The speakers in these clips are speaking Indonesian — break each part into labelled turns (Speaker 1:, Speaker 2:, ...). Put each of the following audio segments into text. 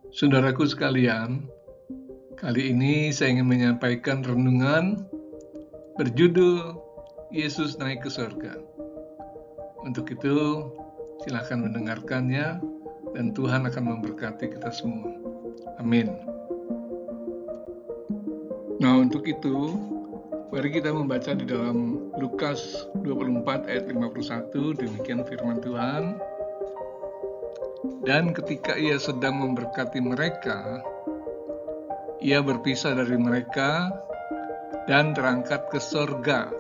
Speaker 1: Saudaraku sekalian, kali ini saya ingin menyampaikan renungan berjudul Yesus naik ke surga. Untuk itu, silakan mendengarkannya dan Tuhan akan memberkati kita semua. Amin. Nah, untuk itu, mari kita membaca di dalam Lukas 24 ayat 51, demikian firman Tuhan. Dan ketika ia sedang memberkati mereka, ia berpisah dari mereka dan terangkat ke sorga.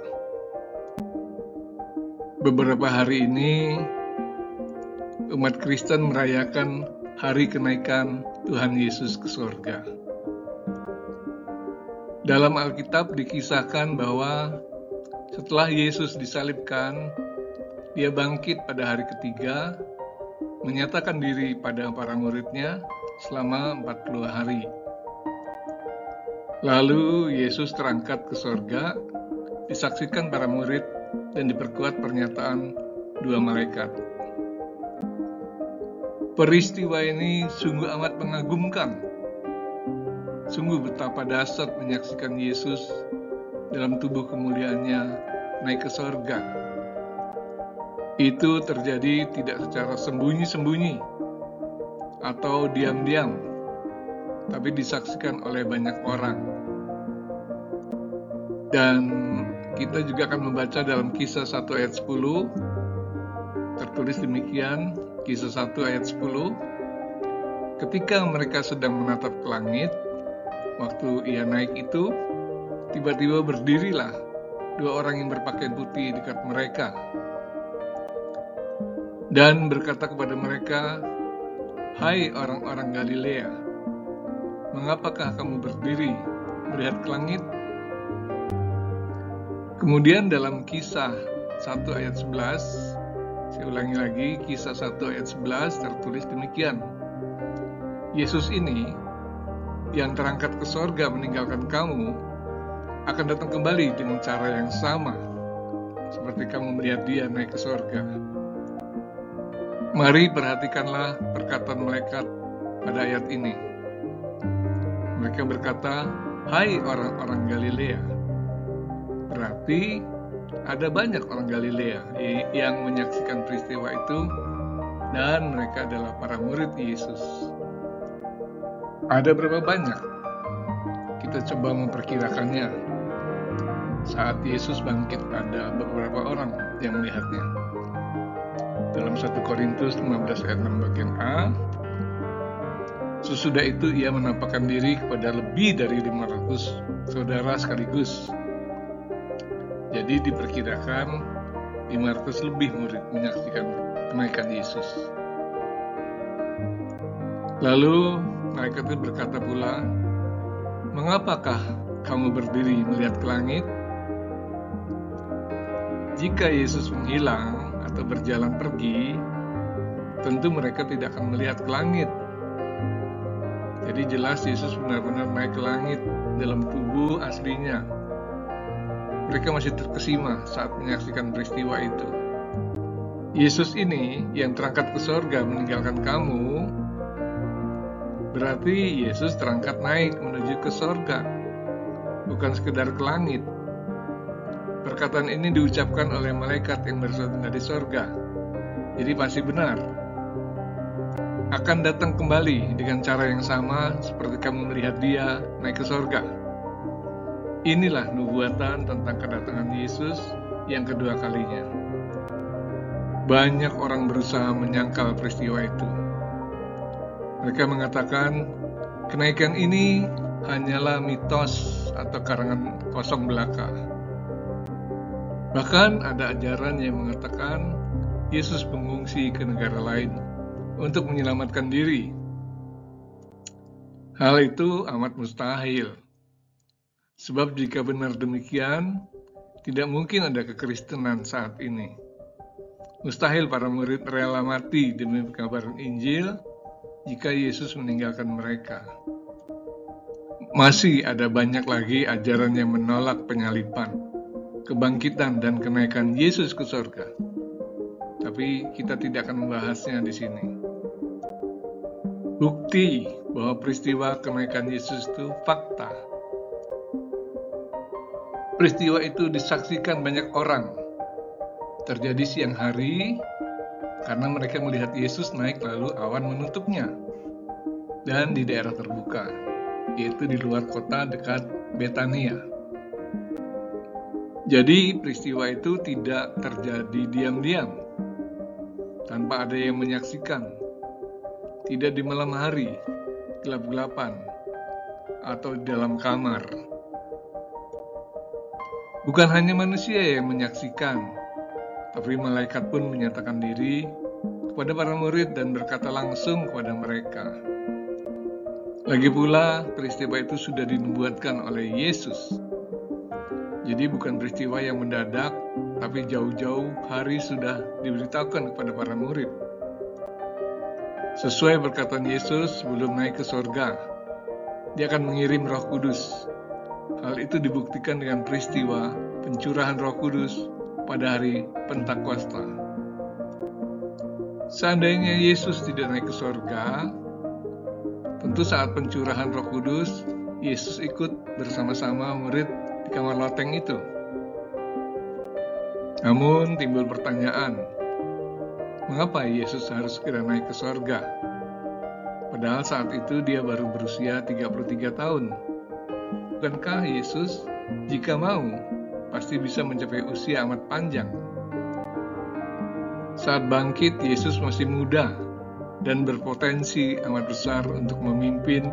Speaker 1: Beberapa hari ini, umat Kristen merayakan hari kenaikan Tuhan Yesus ke sorga. Dalam Alkitab dikisahkan bahwa setelah Yesus disalibkan, dia bangkit pada hari ketiga, menyatakan diri pada para muridnya selama 40 hari. Lalu Yesus terangkat ke sorga, disaksikan para murid dan diperkuat pernyataan dua malaikat. Peristiwa ini sungguh amat mengagumkan. Sungguh betapa dahsyat menyaksikan Yesus dalam tubuh kemuliaannya naik ke sorga. Itu terjadi tidak secara sembunyi-sembunyi atau diam-diam, tapi disaksikan oleh banyak orang. Dan kita juga akan membaca dalam Kisah 1 ayat 10, tertulis demikian, Kisah 1 ayat 10, ketika mereka sedang menatap ke langit, waktu ia naik itu, tiba-tiba berdirilah dua orang yang berpakaian putih dekat mereka dan berkata kepada mereka, "Hai orang-orang Galilea, mengapakah kamu berdiri melihat ke langit?" Kemudian dalam Kisah 1 ayat 11, saya ulangi lagi, Kisah 1 ayat 11 tertulis demikian, Yesus ini yang terangkat ke sorga meninggalkan kamu akan datang kembali dengan cara yang sama seperti kamu melihat dia naik ke sorga. Mari perhatikanlah perkataan malaikat pada ayat ini. Mereka berkata, "Hai orang-orang Galilea." Berarti ada banyak orang Galilea yang menyaksikan peristiwa itu dan mereka adalah para murid Yesus. Ada berapa banyak? Kita coba memperkirakannya. Saat Yesus bangkit ada beberapa orang yang melihatnya. Dalam 1 Korintus 15 ayat 6 bagian A, sesudah itu ia menampakkan diri kepada lebih dari 500 saudara sekaligus. Jadi diperkirakan 500 lebih murid menyaksikan kenaikan Yesus. Lalu malaikat itu berkata pula, "Mengapakah kamu berdiri melihat ke langit?" Jika Yesus menghilang atau berjalan pergi, tentu mereka tidak akan melihat ke langit. Jadi jelas Yesus benar-benar naik ke langit dalam tubuh aslinya. Mereka masih terkesima saat menyaksikan peristiwa itu. Yesus ini yang terangkat ke sorga meninggalkan kamu, berarti Yesus terangkat naik menuju ke sorga, bukan sekedar ke langit. Perkataan ini diucapkan oleh malaikat yang berasal dari sorga, jadi pasti benar. Akan datang kembali dengan cara yang sama seperti kamu melihat dia naik ke sorga. Inilah nubuatan tentang kedatangan Yesus yang kedua kalinya. Banyak orang berusaha menyangkal peristiwa itu. Mereka mengatakan, kenaikan ini hanyalah mitos atau karangan kosong belaka. Bahkan ada ajaran yang mengatakan Yesus mengungsi ke negara lain untuk menyelamatkan diri. Hal itu amat mustahil. Sebab jika benar demikian, tidak mungkin ada kekristenan saat ini. Mustahil para murid rela mati demi pengabaran Injil jika Yesus meninggalkan mereka. Masih ada banyak lagi ajaran yang menolak penyaliban, kebangkitan dan kenaikan Yesus ke surga. Tapi kita tidak akan membahasnya di sini. Bukti bahwa peristiwa kenaikan Yesus itu fakta. Peristiwa itu disaksikan banyak orang. Terjadi siang hari karena mereka melihat Yesus naik lalu awan menutupnya. Dan di daerah terbuka, yaitu di luar kota dekat Betania. Jadi peristiwa itu tidak terjadi diam-diam, tanpa ada yang menyaksikan. Tidak di malam hari, gelap-gelapan, atau di dalam kamar. Bukan hanya manusia yang menyaksikan, tapi malaikat pun menyatakan diri kepada para murid dan berkata langsung kepada mereka. Lagi pula, peristiwa itu sudah dinubuatkan oleh Yesus. Jadi bukan peristiwa yang mendadak, tapi jauh-jauh hari sudah diberitahukan kepada para murid. Sesuai perkataan Yesus sebelum naik ke sorga, Dia akan mengirim Roh Kudus. Hal itu dibuktikan dengan peristiwa pencurahan Roh Kudus pada hari Pentakosta. Seandainya Yesus tidak naik ke sorga, tentu saat pencurahan Roh Kudus, Yesus ikut bersama-sama murid di kamar loteng itu. Namun timbul pertanyaan, mengapa Yesus harus segera naik ke sorga? Padahal saat itu dia baru berusia 33 tahun. Bukankah Yesus, jika mau, pasti bisa mencapai usia amat panjang? Saat bangkit, Yesus masih muda dan berpotensi amat besar untuk memimpin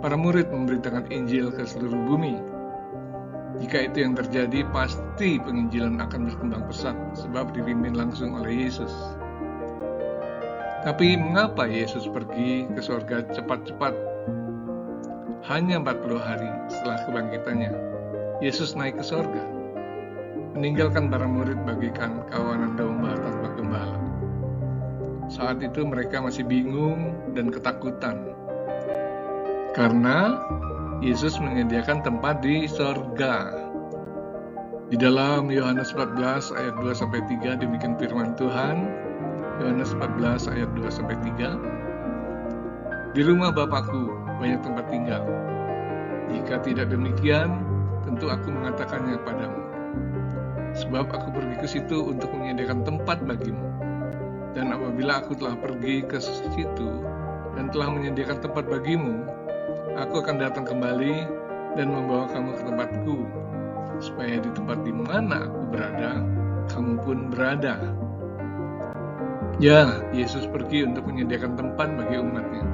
Speaker 1: para murid memberitakan Injil ke seluruh bumi. Jika itu yang terjadi, pasti penginjilan akan berkembang pesat sebab dipimpin langsung oleh Yesus. Tapi mengapa Yesus pergi ke surga cepat-cepat? Hanya 40 hari setelah kebangkitannya, Yesus naik ke surga, meninggalkan para murid bagikan kawanan domba tanpa gembala. Saat itu mereka masih bingung dan ketakutan, karena Yesus menyediakan tempat di sorga. Di dalam Yohanes 14 ayat 2-3 demikian firman Tuhan. Yohanes 14 ayat 2-3. Di rumah Bapakku banyak tempat tinggal. Jika tidak demikian, tentu aku mengatakannya padamu. Sebab aku pergi ke situ untuk menyediakan tempat bagimu. Dan apabila aku telah pergi ke situ dan telah menyediakan tempat bagimu, aku akan datang kembali dan membawa kamu ke tempatku, supaya di tempat di mana aku berada, kamu pun berada. Ya, Yesus pergi untuk menyediakan tempat bagi umatnya.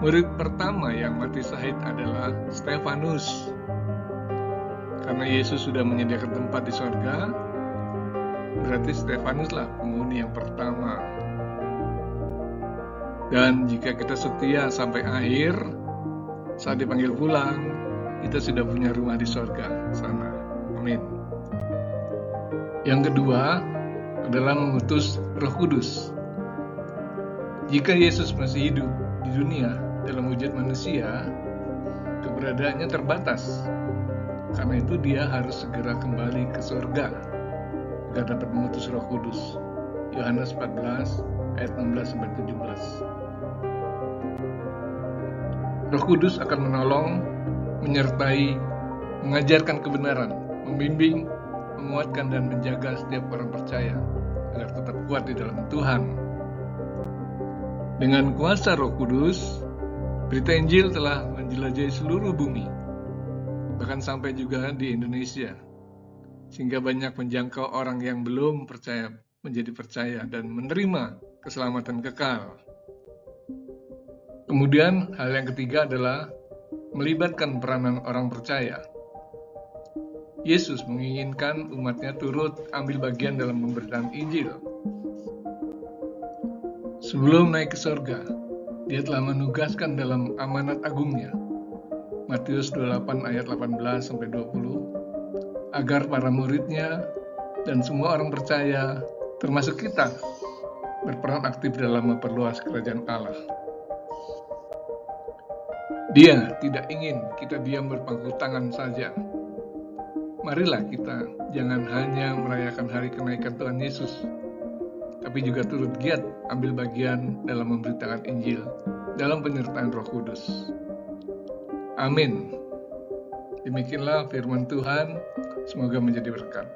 Speaker 1: Murid pertama yang mati syahid adalah Stefanus. Karena Yesus sudah menyediakan tempat di sorga, berarti Stefanuslah penghuni yang pertama. Dan jika kita setia sampai akhir, saat dipanggil pulang, kita sudah punya rumah di sorga sana. Amin. Yang kedua adalah mengutus Roh Kudus. Jika Yesus masih hidup di dunia dalam wujud manusia, keberadaannya terbatas. Karena itu dia harus segera kembali ke surga agar dapat mengutus Roh Kudus. Yohanes 14 ayat 16-17. Roh Kudus akan menolong, menyertai, mengajarkan kebenaran, membimbing, menguatkan dan menjaga setiap orang percaya agar tetap kuat di dalam Tuhan. Dengan kuasa Roh Kudus, berita Injil telah menjelajahi seluruh bumi, bahkan sampai juga di Indonesia, sehingga banyak menjangkau orang yang belum percaya menjadi percaya dan menerima keselamatan kekal. Kemudian hal yang ketiga adalah melibatkan peranan orang percaya. Yesus menginginkan umatnya turut ambil bagian dalam pemberitaan Injil. Sebelum naik ke surga, dia telah menugaskan dalam amanat agungnya, Matius 28 ayat 18-20, agar para muridnya dan semua orang percaya, termasuk kita, berperan aktif dalam memperluas kerajaan Allah. Dia tidak ingin kita diam berpangku tangan saja. Marilah kita jangan hanya merayakan hari kenaikan Tuhan Yesus, tapi juga turut giat ambil bagian dalam memberitakan Injil dalam penyertaan Roh Kudus. Amin. Demikianlah firman Tuhan, semoga menjadi berkat.